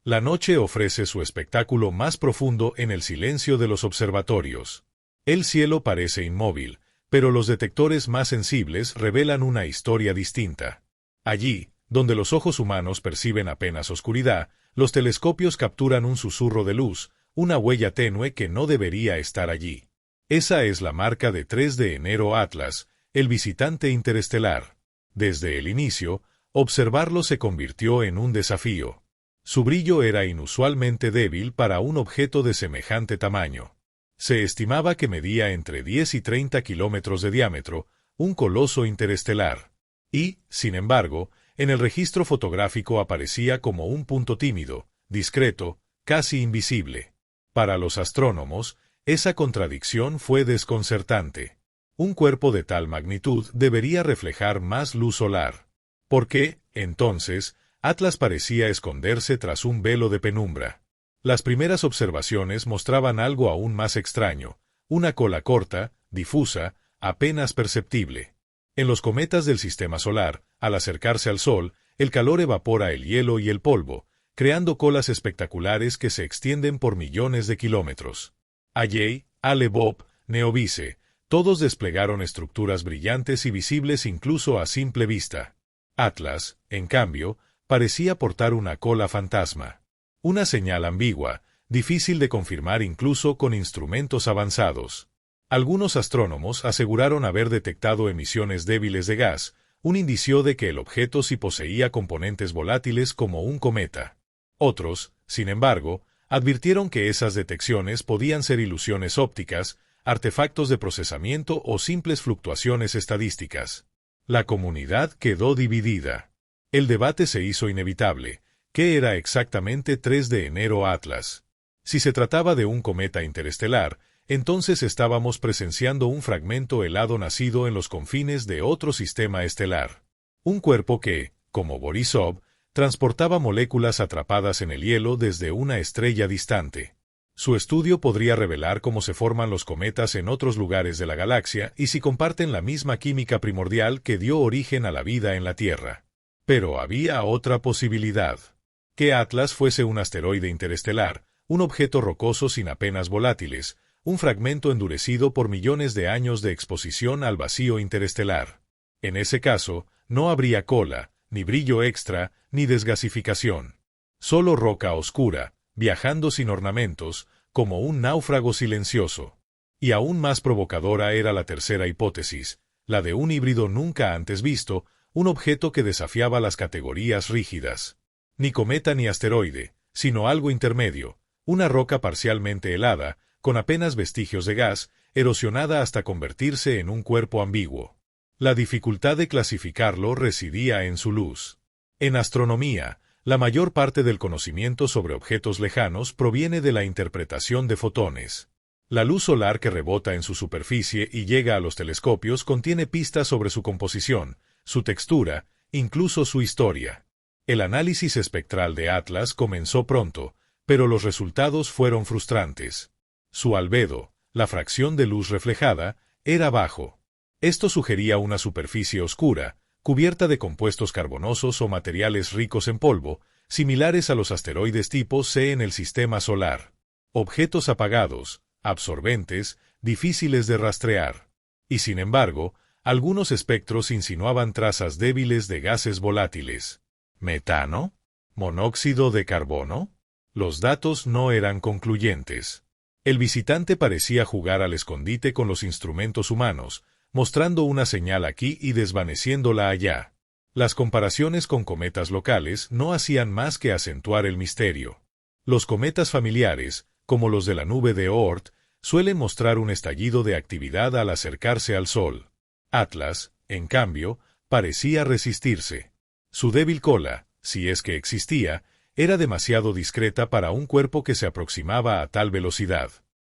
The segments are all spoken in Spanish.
La noche ofrece su espectáculo más profundo en el silencio de los observatorios. El cielo parece inmóvil, pero los detectores más sensibles revelan una historia distinta. Allí, donde los ojos humanos perciben apenas oscuridad, los telescopios capturan un susurro de luz, una huella tenue que no debería estar allí. Esa es la marca de 3 de enero Atlas, el visitante interestelar. Desde el inicio, observarlo se convirtió en un desafío. Su brillo era inusualmente débil para un objeto de semejante tamaño. Se estimaba que medía entre 10 y 30 kilómetros de diámetro, un coloso interestelar. Y, sin embargo, en el registro fotográfico aparecía como un punto tímido, discreto, casi invisible. Para los astrónomos, esa contradicción fue desconcertante. Un cuerpo de tal magnitud debería reflejar más luz solar. ¿Por qué, entonces, Atlas parecía esconderse tras un velo de penumbra? Las primeras observaciones mostraban algo aún más extraño, una cola corta, difusa, apenas perceptible. En los cometas del sistema solar, al acercarse al Sol, el calor evapora el hielo y el polvo, creando colas espectaculares que se extienden por millones de kilómetros. Halley, Ale-Bopp, Neovise, todos desplegaron estructuras brillantes y visibles incluso a simple vista. Atlas, en cambio, parecía portar una cola fantasma. Una señal ambigua, difícil de confirmar incluso con instrumentos avanzados. Algunos astrónomos aseguraron haber detectado emisiones débiles de gas, un indicio de que el objeto sí poseía componentes volátiles como un cometa. Otros, sin embargo, advirtieron que esas detecciones podían ser ilusiones ópticas, artefactos de procesamiento o simples fluctuaciones estadísticas. La comunidad quedó dividida. El debate se hizo inevitable. ¿Qué era exactamente 3 de enero Atlas? Si se trataba de un cometa interestelar, entonces estábamos presenciando un fragmento helado nacido en los confines de otro sistema estelar. Un cuerpo que, como Borisov, transportaba moléculas atrapadas en el hielo desde una estrella distante. Su estudio podría revelar cómo se forman los cometas en otros lugares de la galaxia y si comparten la misma química primordial que dio origen a la vida en la Tierra. Pero había otra posibilidad. Que Atlas fuese un asteroide interestelar, un objeto rocoso sin apenas volátiles, un fragmento endurecido por millones de años de exposición al vacío interestelar. En ese caso, no habría cola, ni brillo extra, ni desgasificación. Solo roca oscura, viajando sin ornamentos, como un náufrago silencioso. Y aún más provocadora era la tercera hipótesis, la de un híbrido nunca antes visto, un objeto que desafiaba las categorías rígidas. Ni cometa ni asteroide, sino algo intermedio, una roca parcialmente helada, con apenas vestigios de gas, erosionada hasta convertirse en un cuerpo ambiguo. La dificultad de clasificarlo residía en su luz. En astronomía, la mayor parte del conocimiento sobre objetos lejanos proviene de la interpretación de fotones. La luz solar que rebota en su superficie y llega a los telescopios contiene pistas sobre su composición, su textura, incluso su historia. El análisis espectral de Atlas comenzó pronto, pero los resultados fueron frustrantes. Su albedo, la fracción de luz reflejada, era bajo. Esto sugería una superficie oscura, cubierta de compuestos carbonosos o materiales ricos en polvo, similares a los asteroides tipo C en el sistema solar. Objetos apagados, absorbentes, difíciles de rastrear. Y sin embargo, algunos espectros insinuaban trazas débiles de gases volátiles. ¿Metano? ¿Monóxido de carbono? Los datos no eran concluyentes. El visitante parecía jugar al escondite con los instrumentos humanos, mostrando una señal aquí y desvaneciéndola allá. Las comparaciones con cometas locales no hacían más que acentuar el misterio. Los cometas familiares, como los de la nube de Oort, suelen mostrar un estallido de actividad al acercarse al Sol. Atlas, en cambio, parecía resistirse. Su débil cola, si es que existía, era demasiado discreta para un cuerpo que se aproximaba a tal velocidad.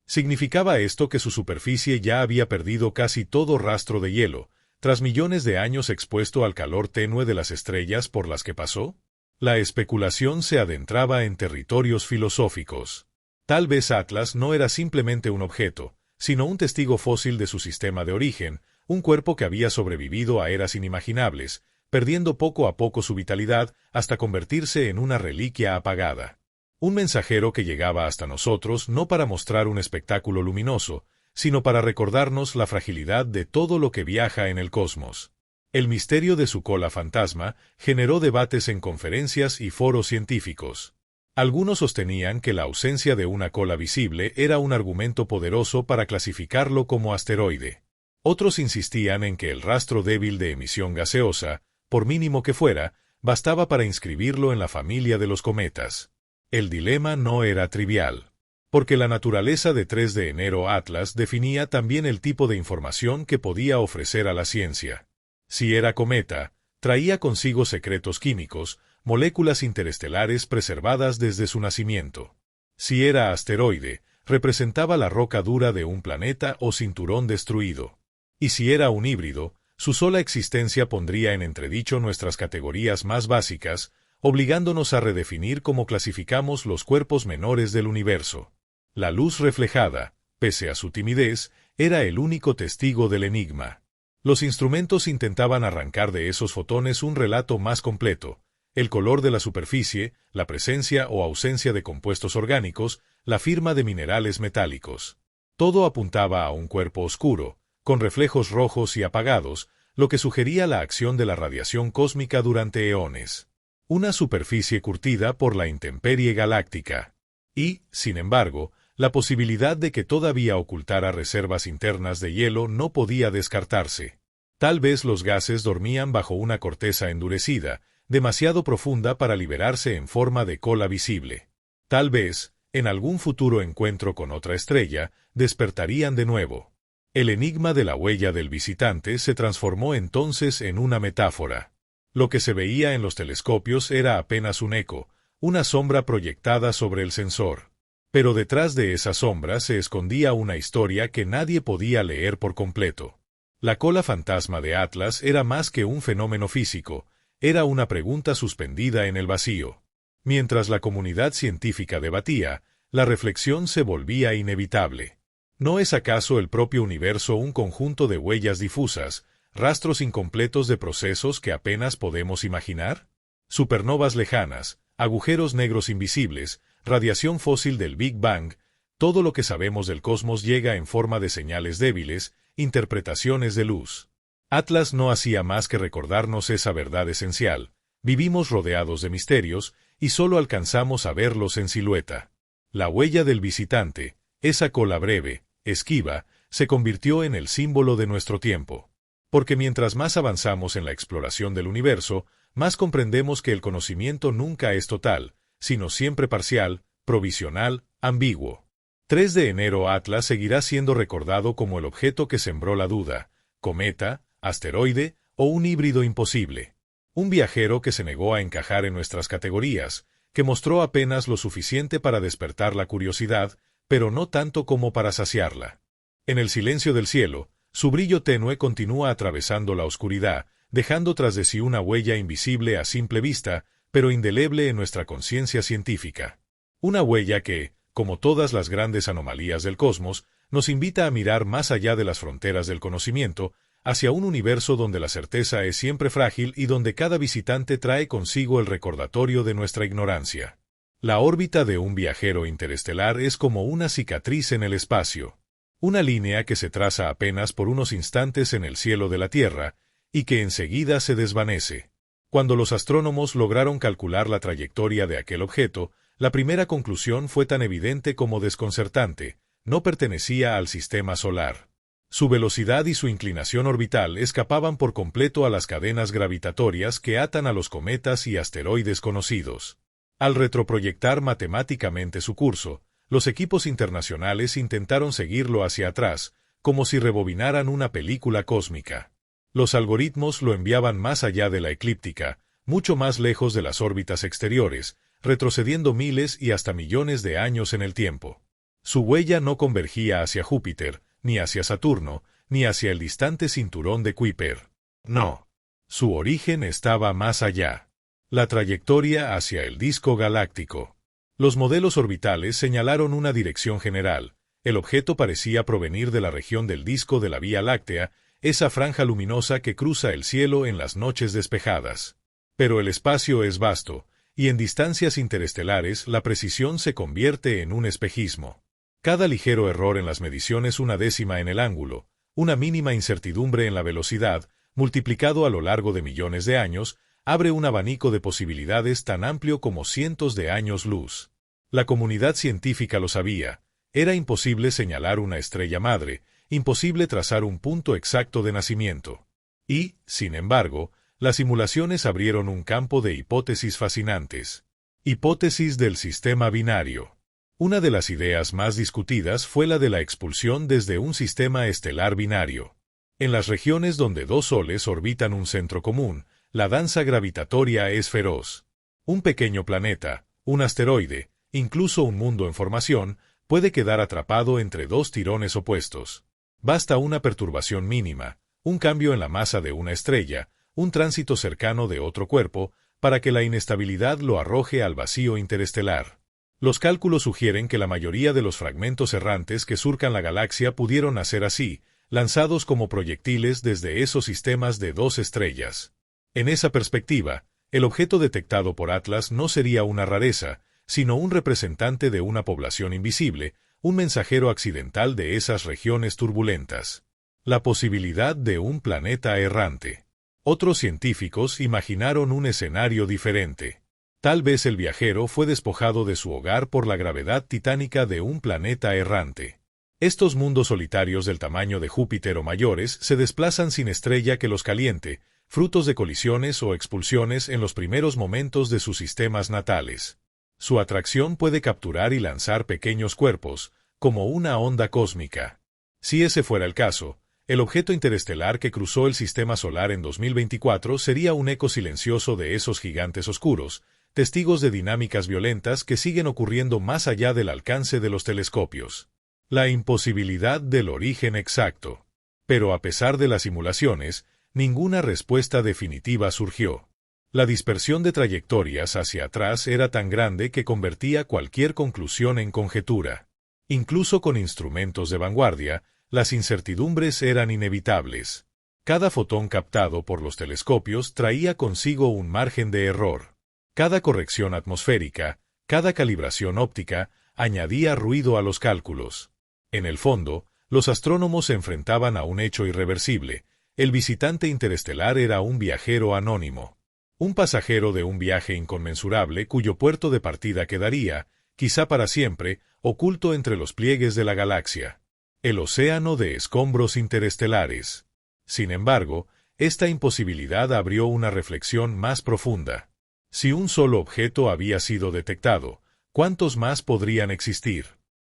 ¿Significaba esto que su superficie ya había perdido casi todo rastro de hielo, tras millones de años expuesto al calor tenue de las estrellas por las que pasó? La especulación se adentraba en territorios filosóficos. Tal vez Atlas no era simplemente un objeto, sino un testigo fósil de su sistema de origen, un cuerpo que había sobrevivido a eras inimaginables, perdiendo poco a poco su vitalidad hasta convertirse en una reliquia apagada. Un mensajero que llegaba hasta nosotros no para mostrar un espectáculo luminoso, sino para recordarnos la fragilidad de todo lo que viaja en el cosmos. El misterio de su cola fantasma generó debates en conferencias y foros científicos. Algunos sostenían que la ausencia de una cola visible era un argumento poderoso para clasificarlo como asteroide. Otros insistían en que el rastro débil de emisión gaseosa, por mínimo que fuera, bastaba para inscribirlo en la familia de los cometas. El dilema no era trivial, porque la naturaleza de 3 de enero Atlas definía también el tipo de información que podía ofrecer a la ciencia. Si era cometa, traía consigo secretos químicos, moléculas interestelares preservadas desde su nacimiento. Si era asteroide, representaba la roca dura de un planeta o cinturón destruido. Y si era un híbrido, su sola existencia pondría en entredicho nuestras categorías más básicas, obligándonos a redefinir cómo clasificamos los cuerpos menores del universo. La luz reflejada, pese a su timidez, era el único testigo del enigma. Los instrumentos intentaban arrancar de esos fotones un relato más completo: el color de la superficie, la presencia o ausencia de compuestos orgánicos, la firma de minerales metálicos. Todo apuntaba a un cuerpo oscuro, con reflejos rojos y apagados, lo que sugería la acción de la radiación cósmica durante eones. Una superficie curtida por la intemperie galáctica. Y, sin embargo, la posibilidad de que todavía ocultara reservas internas de hielo no podía descartarse. Tal vez los gases dormían bajo una corteza endurecida, demasiado profunda para liberarse en forma de cola visible. Tal vez, en algún futuro encuentro con otra estrella, despertarían de nuevo. El enigma de la huella del visitante se transformó entonces en una metáfora. Lo que se veía en los telescopios era apenas un eco, una sombra proyectada sobre el sensor. Pero detrás de esa sombra se escondía una historia que nadie podía leer por completo. La cola fantasma de Atlas era más que un fenómeno físico, era una pregunta suspendida en el vacío. Mientras la comunidad científica debatía, la reflexión se volvía inevitable. ¿No es acaso el propio universo un conjunto de huellas difusas, rastros incompletos de procesos que apenas podemos imaginar? Supernovas lejanas, agujeros negros invisibles, radiación fósil del Big Bang, todo lo que sabemos del cosmos llega en forma de señales débiles, interpretaciones de luz. Atlas no hacía más que recordarnos esa verdad esencial: vivimos rodeados de misterios, y solo alcanzamos a verlos en silueta. La huella del visitante, esa cola breve, esquiva, se convirtió en el símbolo de nuestro tiempo. Porque mientras más avanzamos en la exploración del universo, más comprendemos que el conocimiento nunca es total, sino siempre parcial, provisional, ambiguo. 3 de enero Atlas seguirá siendo recordado como el objeto que sembró la duda: cometa, asteroide o un híbrido imposible. Un viajero que se negó a encajar en nuestras categorías, que mostró apenas lo suficiente para despertar la curiosidad, pero no tanto como para saciarla. En el silencio del cielo, su brillo tenue continúa atravesando la oscuridad, dejando tras de sí una huella invisible a simple vista, pero indeleble en nuestra conciencia científica. Una huella que, como todas las grandes anomalías del cosmos, nos invita a mirar más allá de las fronteras del conocimiento, hacia un universo donde la certeza es siempre frágil y donde cada visitante trae consigo el recordatorio de nuestra ignorancia. La órbita de un viajero interestelar es como una cicatriz en el espacio, una línea que se traza apenas por unos instantes en el cielo de la Tierra, y que enseguida se desvanece. Cuando los astrónomos lograron calcular la trayectoria de aquel objeto, la primera conclusión fue tan evidente como desconcertante: no pertenecía al sistema solar. Su velocidad y su inclinación orbital escapaban por completo a las cadenas gravitatorias que atan a los cometas y asteroides conocidos. Al retroproyectar matemáticamente su curso, los equipos internacionales intentaron seguirlo hacia atrás, como si rebobinaran una película cósmica. Los algoritmos lo enviaban más allá de la eclíptica, mucho más lejos de las órbitas exteriores, retrocediendo miles y hasta millones de años en el tiempo. Su huella no convergía hacia Júpiter, ni hacia Saturno, ni hacia el distante cinturón de Kuiper. No. Su origen estaba más allá. La trayectoria hacia el disco galáctico. Los modelos orbitales señalaron una dirección general. El objeto parecía provenir de la región del disco de la Vía Láctea, esa franja luminosa que cruza el cielo en las noches despejadas. Pero el espacio es vasto, Y en distancias interestelares la precisión se convierte en un espejismo. Cada ligero error en las mediciones, una décima en el ángulo, una mínima incertidumbre en la velocidad, multiplicado a lo largo de millones de años, abre un abanico de posibilidades tan amplio como cientos de años luz. La comunidad científica lo sabía. Era imposible señalar una estrella madre, imposible trazar un punto exacto de nacimiento. Y, sin embargo, las simulaciones abrieron un campo de hipótesis fascinantes. Hipótesis del sistema binario. Una de las ideas más discutidas fue la de la expulsión desde un sistema estelar binario. En las regiones donde dos soles orbitan un centro común, la danza gravitatoria es feroz. Un pequeño planeta, un asteroide, incluso un mundo en formación, puede quedar atrapado entre dos tirones opuestos. Basta una perturbación mínima, un cambio en la masa de una estrella, un tránsito cercano de otro cuerpo, para que la inestabilidad lo arroje al vacío interestelar. Los cálculos sugieren que la mayoría de los fragmentos errantes que surcan la galaxia pudieron nacer así, lanzados como proyectiles desde esos sistemas de dos estrellas. En esa perspectiva, el objeto detectado por Atlas no sería una rareza, sino un representante de una población invisible, un mensajero accidental de esas regiones turbulentas. La posibilidad de un planeta errante. Otros científicos imaginaron un escenario diferente. Tal vez el viajero fue despojado de su hogar por la gravedad titánica de un planeta errante. Estos mundos solitarios del tamaño de Júpiter o mayores se desplazan sin estrella que los caliente, frutos de colisiones o expulsiones en los primeros momentos de sus sistemas natales. Su atracción puede capturar y lanzar pequeños cuerpos, como una onda cósmica. Si ese fuera el caso, el objeto interestelar que cruzó el sistema solar en 2024 sería un eco silencioso de esos gigantes oscuros, testigos de dinámicas violentas que siguen ocurriendo más allá del alcance de los telescopios. La imposibilidad del origen exacto. Pero a pesar de las simulaciones, ninguna respuesta definitiva surgió. La dispersión de trayectorias hacia atrás era tan grande que convertía cualquier conclusión en conjetura. Incluso con instrumentos de vanguardia, las incertidumbres eran inevitables. Cada fotón captado por los telescopios traía consigo un margen de error. Cada corrección atmosférica, cada calibración óptica, añadía ruido a los cálculos. En el fondo, los astrónomos se enfrentaban a un hecho irreversible. El visitante interestelar era un viajero anónimo. Un pasajero de un viaje inconmensurable cuyo puerto de partida quedaría, quizá para siempre, oculto entre los pliegues de la galaxia. El océano de escombros interestelares. Sin embargo, esta imposibilidad abrió una reflexión más profunda. Si un solo objeto había sido detectado, ¿cuántos más podrían existir?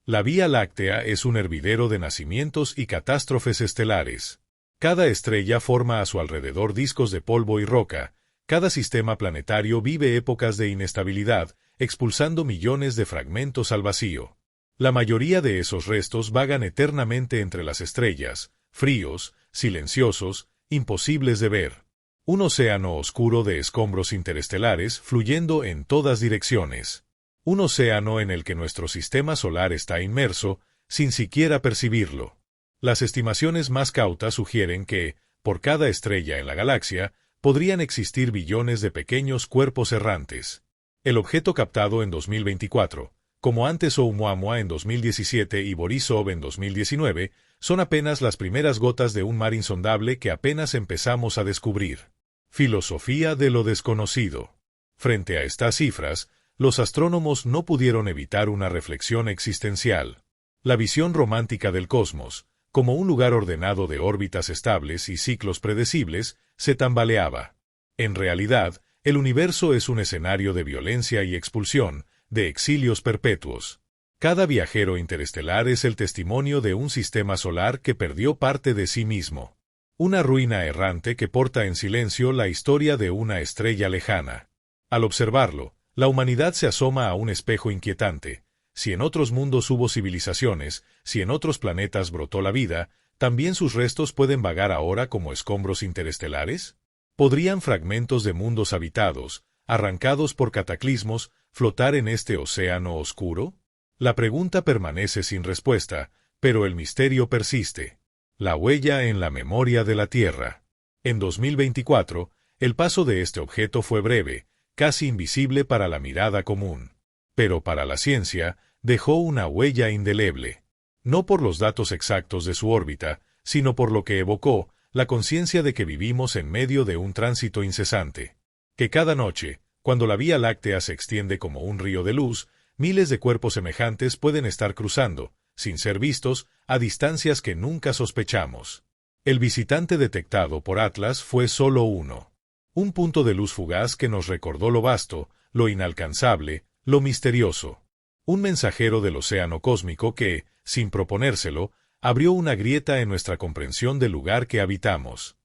La Vía Láctea es un hervidero de nacimientos y catástrofes estelares. Cada estrella forma a su alrededor discos de polvo y roca. Cada sistema planetario vive épocas de inestabilidad, expulsando millones de fragmentos al vacío. La mayoría de esos restos vagan eternamente entre las estrellas, fríos, silenciosos, imposibles de ver. Un océano oscuro de escombros interestelares fluyendo en todas direcciones. Un océano en el que nuestro sistema solar está inmerso, sin siquiera percibirlo. Las estimaciones más cautas sugieren que, por cada estrella en la galaxia, podrían existir billones de pequeños cuerpos errantes. El objeto captado en 2024, como antes Oumuamua en 2017 y Borisov en 2019, son apenas las primeras gotas de un mar insondable que apenas empezamos a descubrir. Filosofía de lo desconocido. Frente a estas cifras, los astrónomos no pudieron evitar una reflexión existencial. La visión romántica del cosmos, como un lugar ordenado de órbitas estables y ciclos predecibles, se tambaleaba. En realidad, el universo es un escenario de violencia y expulsión, de exilios perpetuos. Cada viajero interestelar es el testimonio de un sistema solar que perdió parte de sí mismo. Una ruina errante que porta en silencio la historia de una estrella lejana. Al observarlo, la humanidad se asoma a un espejo inquietante. Si en otros mundos hubo civilizaciones, si en otros planetas brotó la vida, ¿también sus restos pueden vagar ahora como escombros interestelares? ¿Podrían fragmentos de mundos habitados, arrancados por cataclismos, flotar en este océano oscuro? La pregunta permanece sin respuesta, pero el misterio persiste. La huella en la memoria de la Tierra. En 2024, el paso de este objeto fue breve, casi invisible para la mirada común. Pero para la ciencia, dejó una huella indeleble. No por los datos exactos de su órbita, sino por lo que evocó, la conciencia de que vivimos en medio de un tránsito incesante. Que cada noche, cuando la Vía Láctea se extiende como un río de luz, miles de cuerpos semejantes pueden estar cruzando, sin ser vistos, a distancias que nunca sospechamos. El visitante detectado por Atlas fue solo uno. Un punto de luz fugaz que nos recordó lo vasto, lo inalcanzable, lo misterioso. Un mensajero del océano cósmico que, sin proponérselo, abrió una grieta en nuestra comprensión del lugar que habitamos.